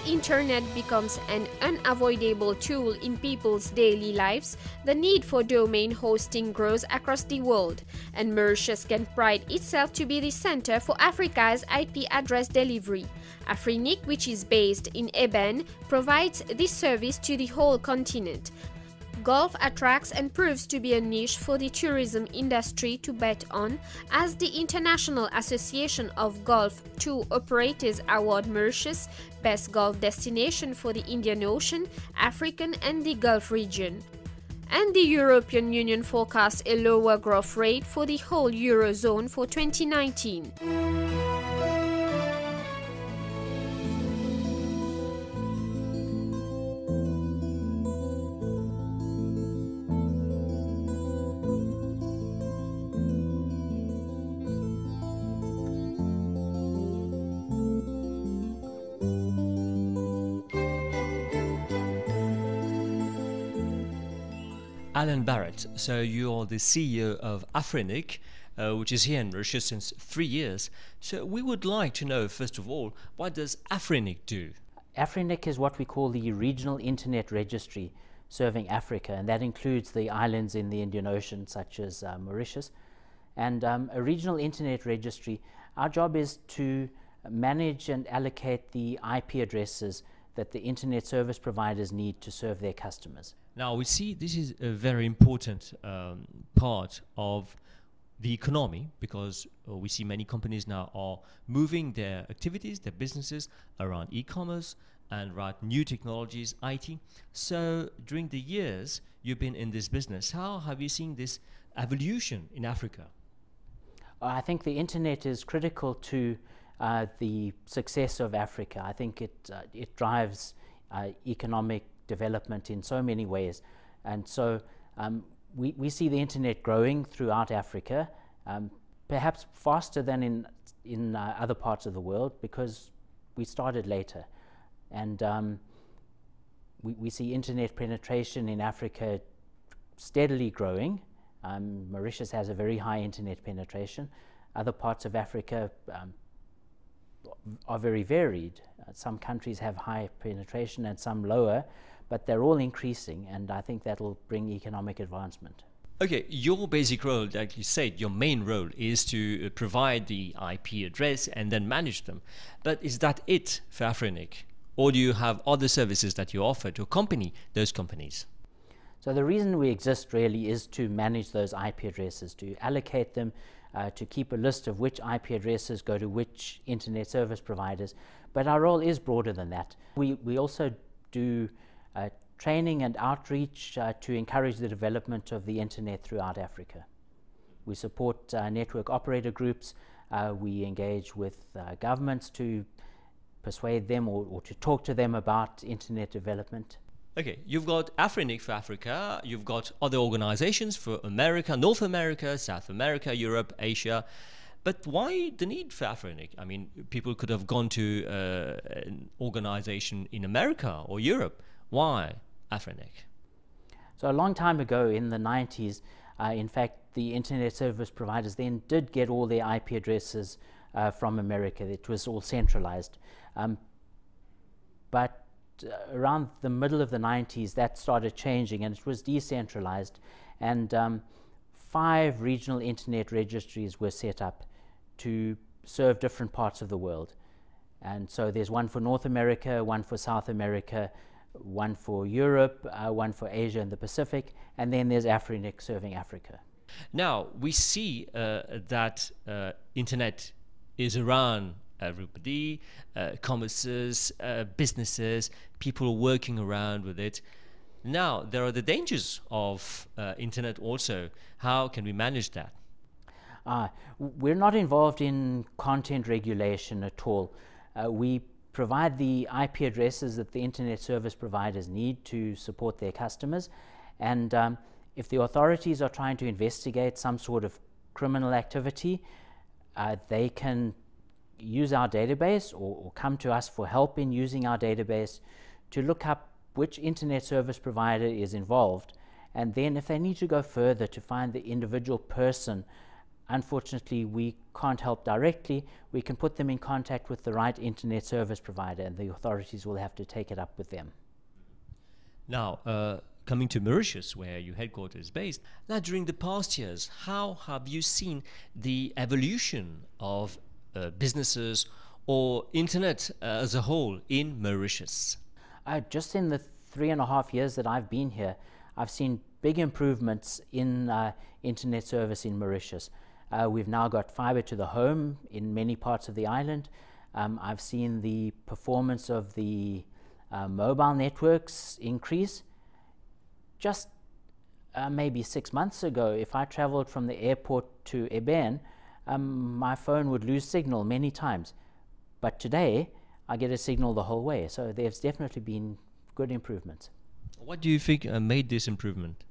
internet becomes an unavoidable tool in people's daily lives, the need for domain hosting grows across the world, and Mauritius can pride itself to be the center for Africa's IP address delivery. Afrinic, which is based in Eben, provides this service to the whole continent. Golf attracts and proves to be a niche for the tourism industry to bet on, as the International Association of Golf Tour Operators award Mauritius Best Golf Destination for the Indian Ocean, African and the Gulf region. And the European Union forecasts a lower growth rate for the whole Eurozone for 2019. Alan Barrett, so you're the CEO of Afrinic, which is here in Mauritius since 3 years. So we would like to know, first of all, what does Afrinic do? Afrinic is what we call the regional internet registry serving Africa, and that includes the islands in the Indian Ocean, such as Mauritius. And a regional internet registry, our job is to manage and allocate the IP addresses that the internet service providers need to serve their customers. Now we see this is a very important part of the economy, because we see many companies now are moving their activities, their businesses around e-commerce and around new technologies, IT. So during the years you've been in this business, how have you seen this evolution in Africa? I think the internet is critical to the success of Africa. I think it drives economic development in so many ways, and so we see the internet growing throughout Africa, perhaps faster than in other parts of the world, because we started later, and we see internet penetration in Africa steadily growing. Mauritius has a very high internet penetration. Other parts of Africa are very varied. Some countries have high penetration and some lower, but they're all increasing, and I think that'll bring economic advancement. Okay, your basic role, like you said, your main role is to provide the IP address and then manage them. But is that it for Afrinic? Or do you have other services that you offer to accompany those companies? So the reason we exist really is to manage those IP addresses, to allocate them, to keep a list of which IP addresses go to which internet service providers. But our role is broader than that. We also do training and outreach to encourage the development of the internet throughout Africa. We support network operator groups. We engage with governments to persuade them or to talk to them about internet development. Okay, you've got Afrinic for Africa, you've got other organizations for America, North America, South America, Europe, Asia. But why the need for Afrinic? I mean, people could have gone to an organization in America or Europe. Why Afrinic? So a long time ago, in the 90s, in fact, the internet service providers then did get all their IP addresses from America. It was all centralized. But around the middle of the 90s, that started changing and it was decentralized. And 5 regional internet registries were set up to serve different parts of the world. And so there's one for North America, one for South America, one for Europe, one for Asia and the Pacific, and then there's Afrinic serving Africa. Now, we see that internet is around everybody, commerces, businesses, people working around with it. Now, there are the dangers of internet also. How can we manage that? We're not involved in content regulation at all. We provide the IP addresses that the internet service providers need to support their customers, and if the authorities are trying to investigate some sort of criminal activity, they can use our database or come to us for help in using our database to look up which internet service provider is involved, and then if they need to go further to find the individual person unfortunately, we can't help directly. We can put them in contact with the right internet service provider, and the authorities will have to take it up with them. Now, coming to Mauritius, where your headquarters is based, now during the past years, how have you seen the evolution of businesses or internet as a whole in Mauritius? Just in the 3.5 years that I've been here, I've seen big improvements in internet service in Mauritius. We've now got fiber to the home in many parts of the island. I've seen the performance of the mobile networks increase. Just maybe 6 months ago, if I traveled from the airport to Eben, my phone would lose signal many times. But today, I get a signal the whole way. So there's definitely been good improvements. What do you think made this improvement?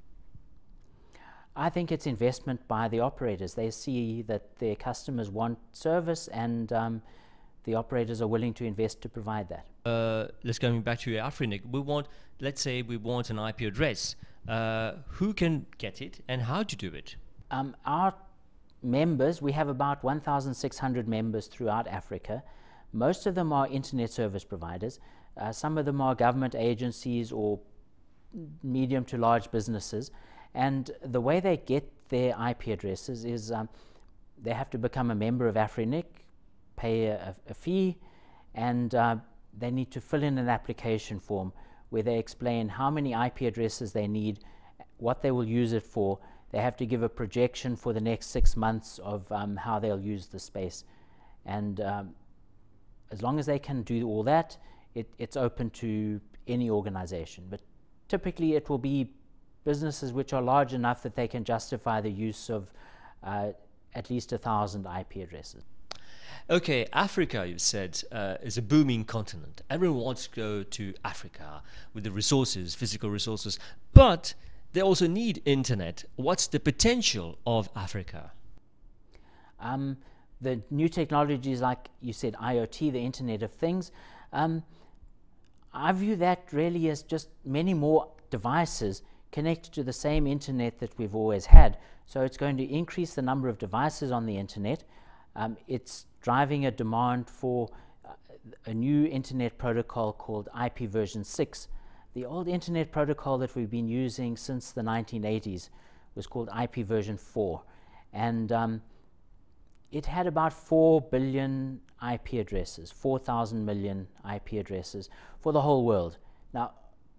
I think it's investment by the operators. They see that their customers want service, and the operators are willing to invest to provide that. Let's go back to Afrinic. Let's say we want an IP address. Who can get it and how to do it? Our members, we have about 1,600 members throughout Africa. Most of them are internet service providers. Some of them are government agencies or medium to large businesses. And the way they get their IP addresses is they have to become a member of Afrinic, pay a fee, and they need to fill in an application form where they explain how many IP addresses they need, what they will use it for. They have to give a projection for the next 6 months of how they'll use the space. And as long as they can do all that, it's open to any organization. But typically it will be businesses which are large enough that they can justify the use of at least 1,000 IP addresses. Okay, Africa, you said, is a booming continent. Everyone wants to go to Africa with the resources, physical resources, but they also need internet. What's the potential of Africa? The new technologies, like you said, IoT, the Internet of Things, I view that really as just many more devices connected to the same internet that we've always had. So it's going to increase the number of devices on the internet. It's driving a demand for a new internet protocol called IP version 6. The old internet protocol that we've been using since the 1980s was called IP version 4. And it had about 4 billion IP addresses, 4,000 million IP addresses for the whole world. Now,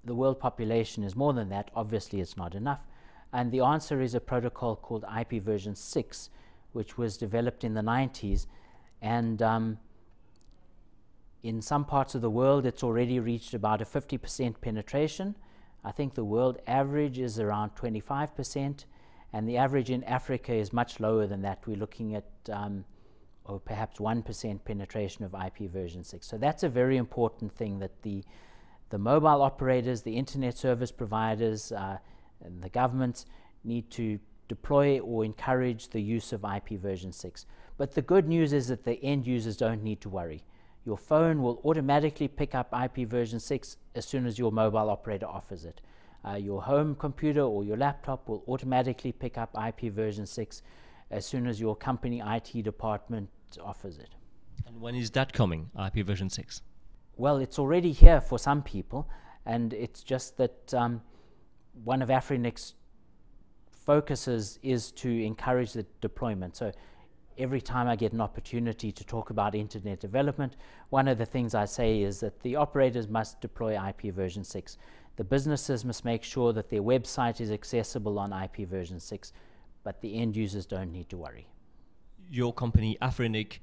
the world population is more than that. Obviously, it's not enough. And the answer is a protocol called IP version 6, which was developed in the 90s. And in some parts of the world, it's already reached about a 50% penetration. I think the world average is around 25%. And the average in Africa is much lower than that. We're looking at or perhaps 1% penetration of IP version 6. So that's a very important thing, that the mobile operators, the internet service providers, and the governments need to deploy or encourage the use of IP version 6. But the good news is that the end users don't need to worry. Your phone will automatically pick up IP version 6 as soon as your mobile operator offers it. Your home computer or your laptop will automatically pick up IP version 6 as soon as your company IT department offers it. And when is that coming, IP version 6? Well, it's already here for some people, and it's just that one of Afrinic's focuses is to encourage the deployment. So every time I get an opportunity to talk about internet development, one of the things I say is that the operators must deploy IP version 6. The businesses must make sure that their website is accessible on IP version 6, but the end users don't need to worry. Your company, Afrinic,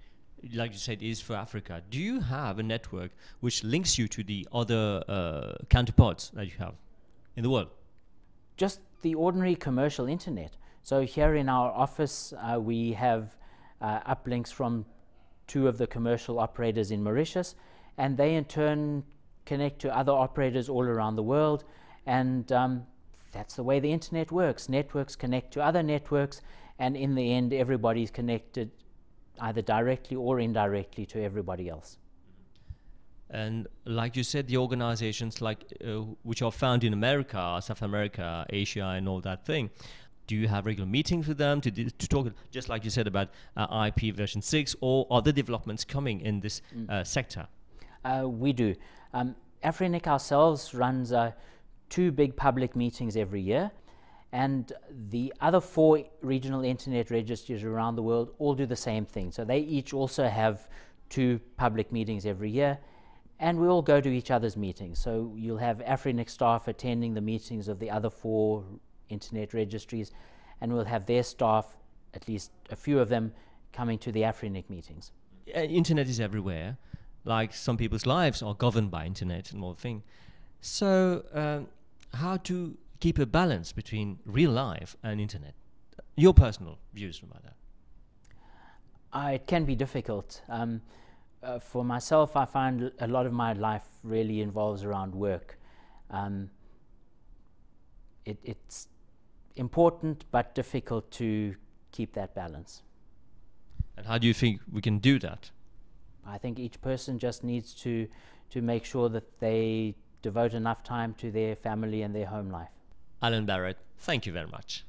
like you said, is for Africa. Do you have a network which links you to the other counterparts that you have in the world? Just the ordinary commercial internet. So here in our office, we have uplinks from 2 of the commercial operators in Mauritius, and they in turn connect to other operators all around the world, and that's the way the internet works. Networks connect to other networks, and in the end everybody's connected either directly or indirectly to everybody else. And like you said, the organizations like which are found in America, South America, Asia and all that thing, Do you have regular meetings with them to talk, just like you said about IP version 6 or other developments coming in this sector? We do. Afrinic ourselves runs 2 big public meetings every year, and the other 4 regional internet registries around the world all do the same thing. So they each also have 2 public meetings every year, and we all go to each other's meetings. So you'll have Afrinic staff attending the meetings of the other 4 internet registries, and we'll have their staff, at least a few of them, coming to the Afrinic meetings. Internet is everywhere. Like, some people's lives are governed by internet and all the thing. So how to keep a balance between real life and internet? Your personal views about that? It can be difficult. For myself, I find a lot of my life really involves around work. It's important but difficult to keep that balance. And how do you think we can do that? I think each person just needs to make sure that they devote enough time to their family and their home life. Alan Barrett, thank you very much.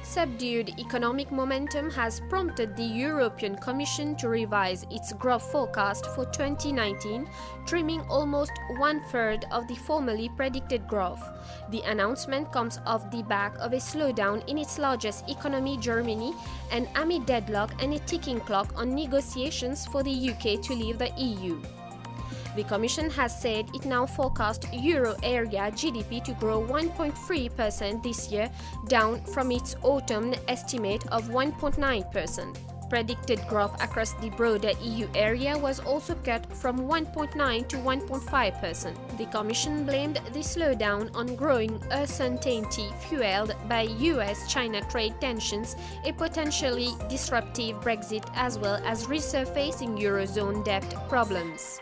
Subdued economic momentum has prompted the European Commission to revise its growth forecast for 2019, trimming almost 1/3 of the formerly predicted growth. The announcement comes off the back of a slowdown in its largest economy, Germany, and amid deadlock and a ticking clock on negotiations for the UK to leave the EU. The Commission has said it now forecasts Euro area GDP to grow 1.3% this year, down from its autumn estimate of 1.9%. Predicted growth across the broader EU area was also cut from 1.9 to 1.5%. The Commission blamed the slowdown on growing uncertainty fueled by US-China trade tensions, a potentially disruptive Brexit, as well as resurfacing Eurozone debt problems.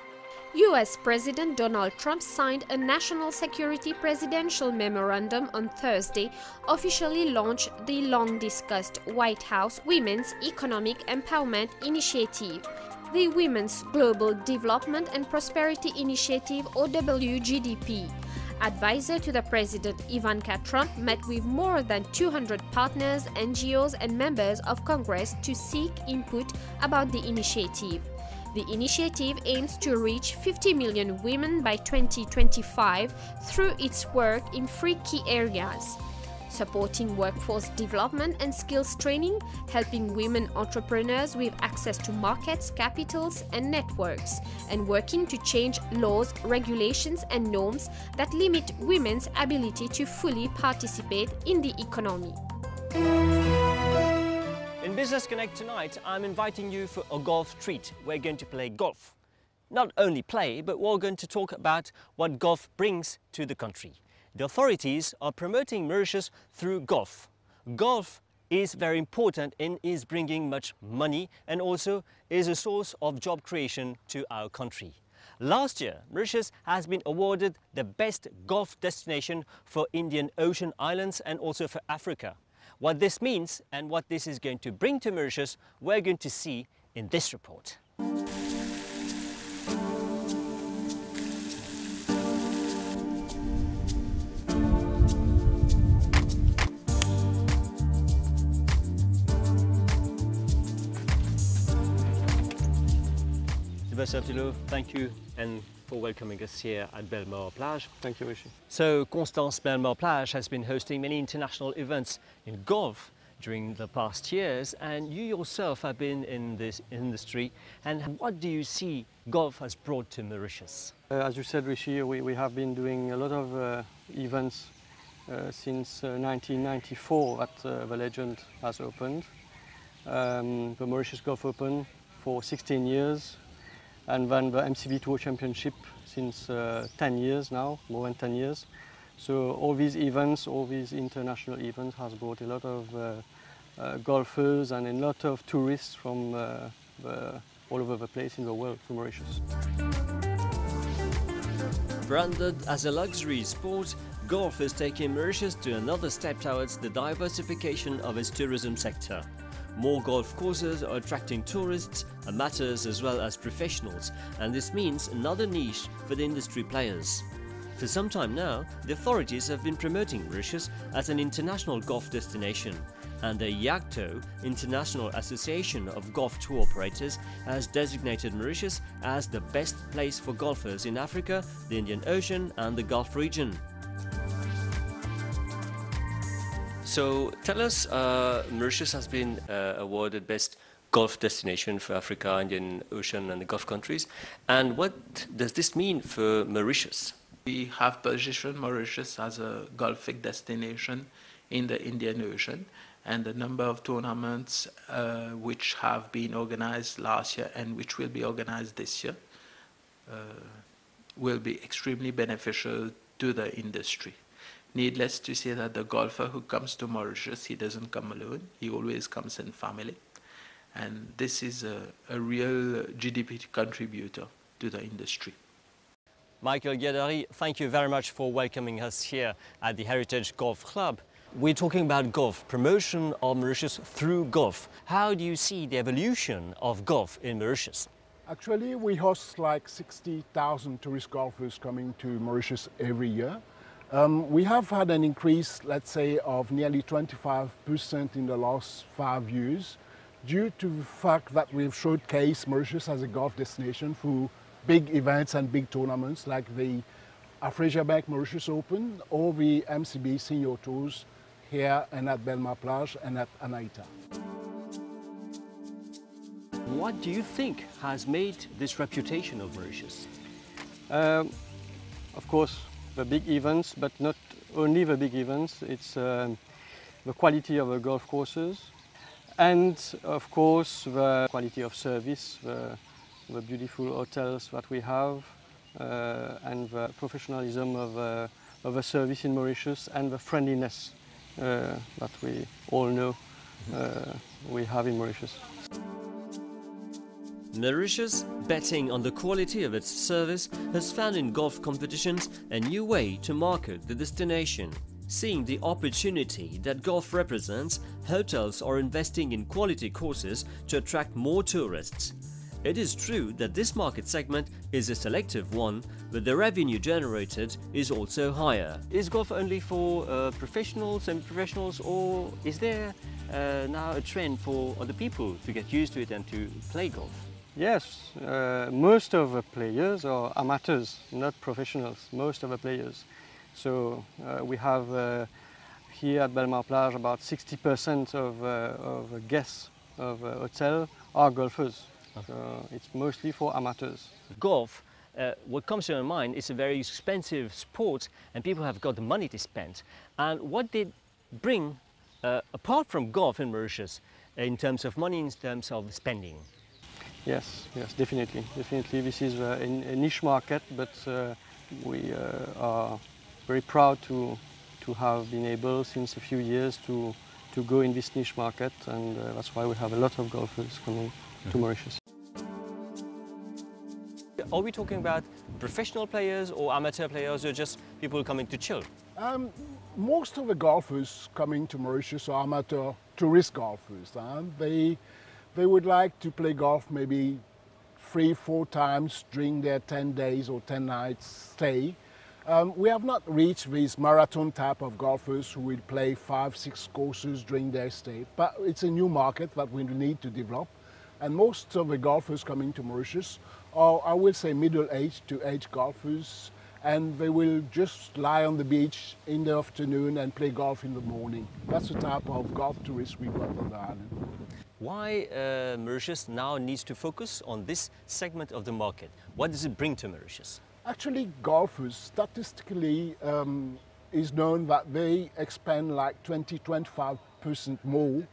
US President Donald Trump signed a national security presidential memorandum on Thursday, officially launched the long-discussed White House Women's Economic Empowerment Initiative. The Women's Global Development and Prosperity Initiative, or WGDP. Advisor to the President, Ivanka Trump, met with more than 200 partners, NGOs, and members of Congress to seek input about the initiative. The initiative aims to reach 50 million women by 2025 through its work in 3 key areas: supporting workforce development and skills training, helping women entrepreneurs with access to markets, capitals, and networks, and working to change laws, regulations, and norms that limit women's ability to fully participate in the economy. In Business Connect tonight, I'm inviting you for a golf treat. We're going to play golf. Not only play, but we're going to talk about what golf brings to the country. The authorities are promoting Mauritius through golf. Golf is very important and is bringing much money, and also is a source of job creation to our country. Last year, Mauritius has been awarded the best golf destination for Indian Ocean Islands and also for Africa. What this means and what this is going to bring to Mauritius, we're going to see in this report. Sébastien Abdullo, thank you and for welcoming us here at Bellemare Plage. Thank you, Rishi. So Constance Bellemare Plage has been hosting many international events in golf during the past years, and you yourself have been in this industry. And what do you see golf has brought to Mauritius? As you said, Rishi, we have been doing a lot of events since 1994 that the Legend has opened. The Mauritius Golf Open for 16 years. And then the MCV Tour Championship since 10 years now, more than 10 years. So all these events, all these international events has brought a lot of golfers and a lot of tourists from all over the place in the world to Mauritius. Branded as a luxury sport, golf is taking Mauritius to another step towards the diversification of its tourism sector. More golf courses are attracting tourists, amateurs as well as professionals, and this means another niche for the industry players. For some time now, the authorities have been promoting Mauritius as an international golf destination, and the IAGTO, International Association of Golf Tour Operators, has designated Mauritius as the best place for golfers in Africa, the Indian Ocean and the Gulf region. So tell us, Mauritius has been awarded Best Golf Destination for Africa, Indian Ocean and the Gulf countries. And what does this mean for Mauritius? We have positioned Mauritius as a golfing destination in the Indian Ocean, and the number of tournaments which have been organized last year and which will be organized this year will be extremely beneficial to the industry. Needless to say that the golfer who comes to Mauritius, he doesn't come alone, he always comes in family. And this is a real GDP contributor to the industry. Michael Guédari, thank you very much for welcoming us here at the Heritage Golf Club. We're talking about golf, promotion of Mauritius through golf. How do you see the evolution of golf in Mauritius? Actually, we host like 60,000 tourist golfers coming to Mauritius every year. We have had an increase, let's say, of nearly 25% in the last 5 years due to the fact that we've showcased Mauritius as a golf destination for big events and big tournaments like the Afrinic Mauritius Open or the MCB Senior Tours here and at Belmarplage and at Anaïta. What do you think has made this reputation of Mauritius? Of course, the big events, but not only the big events. It's the quality of the golf courses and, of course, the quality of service, the beautiful hotels that we have, and the professionalism of the service in Mauritius and the friendliness that we all know we have in Mauritius. Mauritius, betting on the quality of its service, has found in golf competitions a new way to market the destination. Seeing the opportunity that golf represents, hotels are investing in quality courses to attract more tourists. It is true that this market segment is a selective one, but the revenue generated is also higher. Is golf only for professionals, semi-professionals, or is there now a trend for other people to get used to it and to play golf? Yes, most of the players are amateurs, not professionals, most of the players. So we have here at Belmarplage about 60% of guests of the hotel are golfers. So it's mostly for amateurs. Golf, what comes to my mind, is a very expensive sport and people have got the money to spend. And what did bring, apart from golf in Mauritius, in terms of money, in terms of spending? Yes, yes, definitely. Definitely this is a niche market, but we are very proud to have been able since a few years to go in this niche market, and that's why we have a lot of golfers coming to Mauritius. Are we talking about professional players or amateur players or just people coming to chill? Most of the golfers coming to Mauritius are amateur tourist golfers. They would like to play golf maybe 3-4 times during their 10 days or 10 nights stay. We have not reached this marathon type of golfers who will play 5-6 courses during their stay, but it's a new market that we need to develop. And most of the golfers coming to Mauritius are, I will say, middle-aged to age golfers, and they will just lie on the beach in the afternoon and play golf in the morning. That's the type of golf tourists we got on the island. Why Mauritius now needs to focus on this segment of the market? What does it bring to Mauritius? Actually, golfers, statistically, is known that they expend like 20-25% more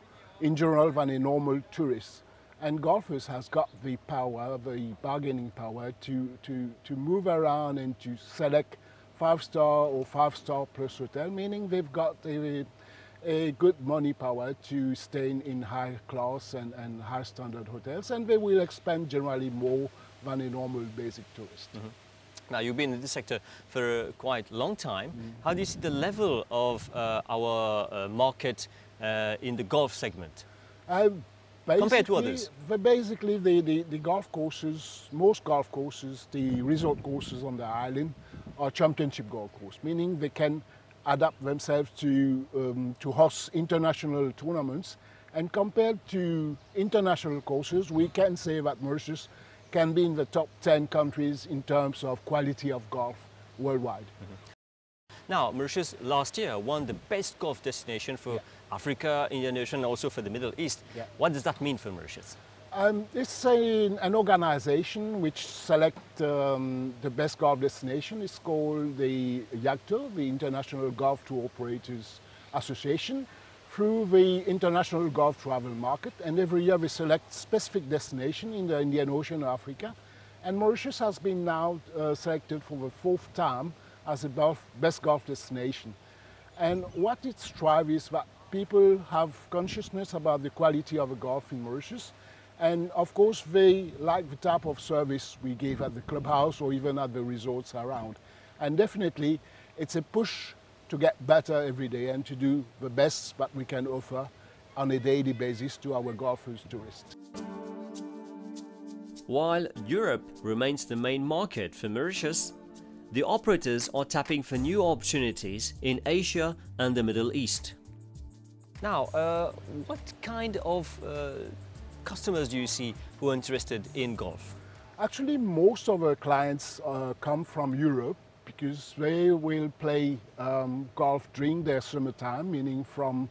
in general than a normal tourist. And golfers has got the power, the bargaining power to move around and to select 5-star or 5-star plus hotel, meaning they've got a good money power to stay in high class and high standard hotels, and they will expend generally more than a normal basic tourist. Mm-hmm. Now, you've been in this sector for a quite long time. How do you see the level of our market in the golf segment? Compared to others? Basically, the golf courses, most golf courses, the resort courses on the island are championship golf courses, meaning they can adapt themselves to host international tournaments. And compared to international courses, we can say that Mauritius can be in the top 10 countries in terms of quality of golf worldwide. Now, Mauritius last year won the best golf destination for Africa, Indian Ocean, and also for the Middle East. What does that mean for Mauritius? It's an organization which selects the best golf destination. It's called the IAGTO, the International Golf Tour Operators Association, through the international golf travel market. And every year we select specific destination in the Indian Ocean or Africa. And Mauritius has been now selected for the 4th time as the best golf destination. And what it strives is that people have consciousness about the quality of the golf in Mauritius. And of course, they like the type of service we give at the clubhouse or even at the resorts around. And definitely, it's a push to get better every day and to do the best that we can offer on a daily basis to our golfers, tourists. While Europe remains the main market for Mauritius, the operators are tapping for new opportunities in Asia and the Middle East. Now, what kind of customers do you see who are interested in golf? Actually, most of our clients come from Europe because they will play golf during their summertime, meaning from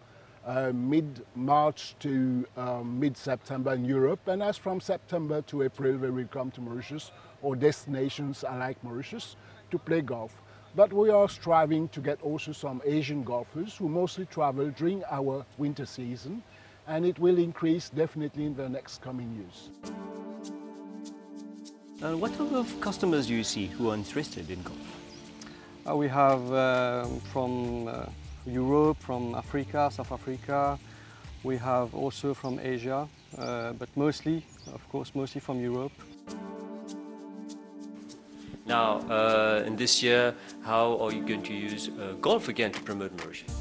mid-March to mid-September in Europe. And as from September to April, they will come to Mauritius or destinations like Mauritius to play golf. But we are striving to get also some Asian golfers who mostly travel during our winter season, and it will increase definitely in the next coming years. And what type of customers do you see who are interested in golf? We have from Europe, from Africa, South Africa. We have also from Asia, but mostly, of course, mostly from Europe. Now, in this year, how are you going to use golf again to promote Mauritius?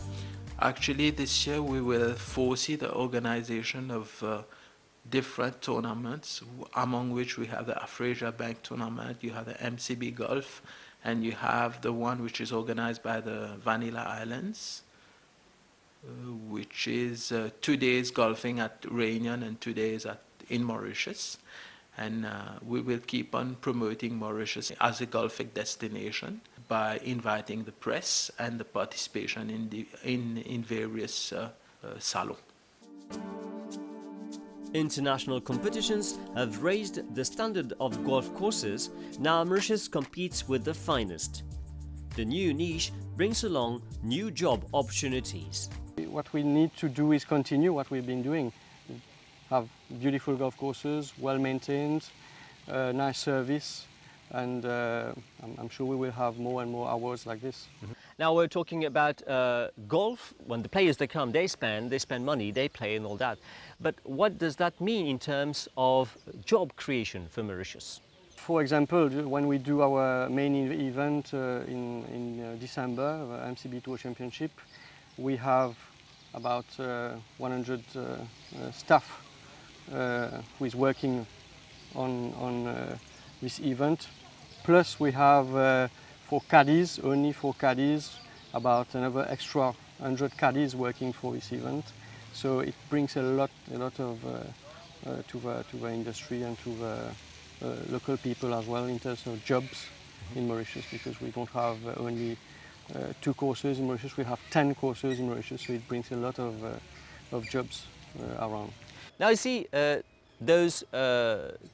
Actually, this year we will foresee the organization of different tournaments, among which we have the Afrasia Bank tournament, you have the MCB Golf, and you have the one which is organized by the Vanilla Islands, which is 2 days golfing at Réunion and 2 days in Mauritius. And we will keep on promoting Mauritius as a golfing destination by inviting the press and the participation in various salons. International competitions have raised the standard of golf courses. Now Mauritius competes with the finest. The new niche brings along new job opportunities. What we need to do is continue what we've been doing. Have beautiful golf courses, well maintained, nice service, and I'm sure we will have more and more hours like this. Now we're talking about golf. When the players they come, they spend money, they play and all that. But what does that mean in terms of job creation for Mauritius? For example, when we do our main event in December, the MCB Tour Championship, we have about 100 staff who is working on this event. Plus we have for caddies, only for caddies, about another extra 100 caddies working for this event. So it brings a lot of to the industry and to the local people as well in terms of jobs in Mauritius, because we don't have only 2 courses in Mauritius, we have 10 courses in Mauritius, so it brings a lot of jobs around. Now you see, those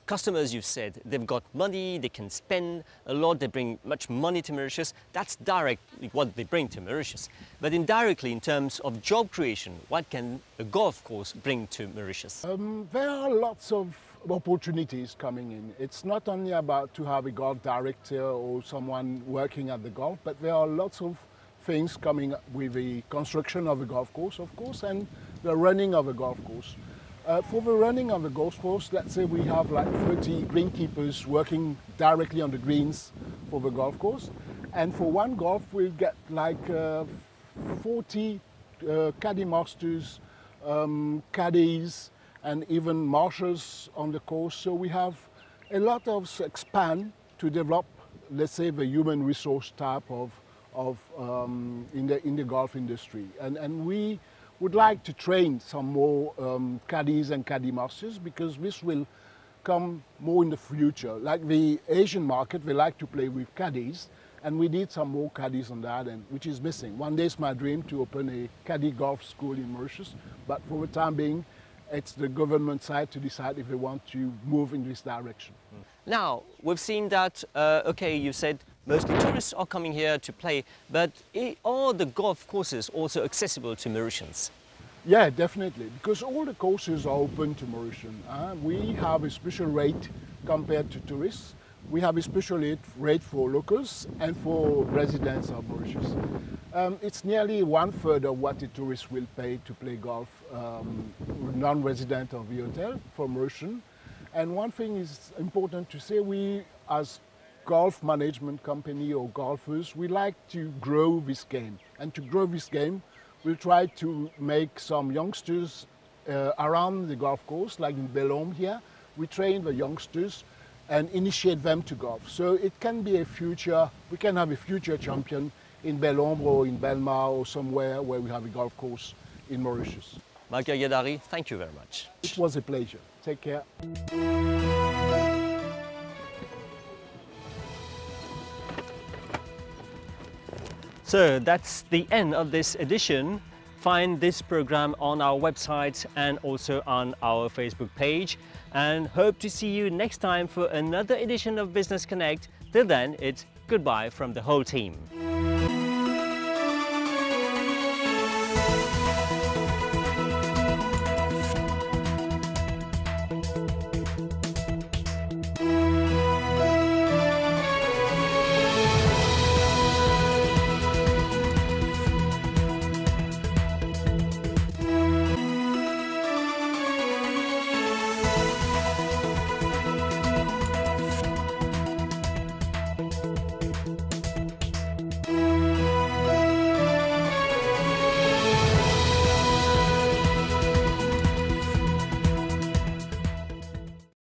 customers you've said, they've got money, they can spend a lot, they bring much money to Mauritius. That's directly what they bring to Mauritius. But indirectly, in terms of job creation, what can a golf course bring to Mauritius? There are lots of opportunities coming in. It's not only about to have a golf director or someone working at the golf, but there are lots of things coming up with the construction of a golf course, of course, and the running of a golf course. For the running of the golf course, let's say we have like 30 greenkeepers working directly on the greens for the golf course. And for one golf, we'll get like 40 caddy masters, caddies, and even marshals on the course. So we have a lot of span to develop let's say, the human resource type in the golf industry. And we would like to train some more caddies and caddy masters, because this will come more in the future. Like the Asian market, they like to play with caddies, and we need some more caddies on that end, which is missing. One day it's my dream to open a caddy golf school in Mauritius, but for the time being, it's the government side to decide if they want to move in this direction. Now, we've seen that, okay, you said mostly tourists are coming here to play, but are the golf courses also accessible to Mauritians? Yeah, definitely, because all the courses are open to Mauritians. We have a special rate compared to tourists. We have a special rate for locals and for residents of Mauritius. It's nearly 1/3 of what a tourist will pay to play golf, non-resident of the hotel for Mauritian. And one thing is important to say, we as golf management company or golfers, we like to grow this game. And to grow this game, we'll try to make some youngsters around the golf course, like in Belhomme here. We train the youngsters and initiate them to golf. So it can be a future, we can have a future champion in Belhomme or in Belmar or somewhere where we have a golf course in Mauritius. Michael Yadari, thank you very much. It was a pleasure. Take care. So that's the end of this edition. Find this program on our website and also on our Facebook page, and hope to see you next time for another edition of Business Connect. Till then, it's goodbye from the whole team.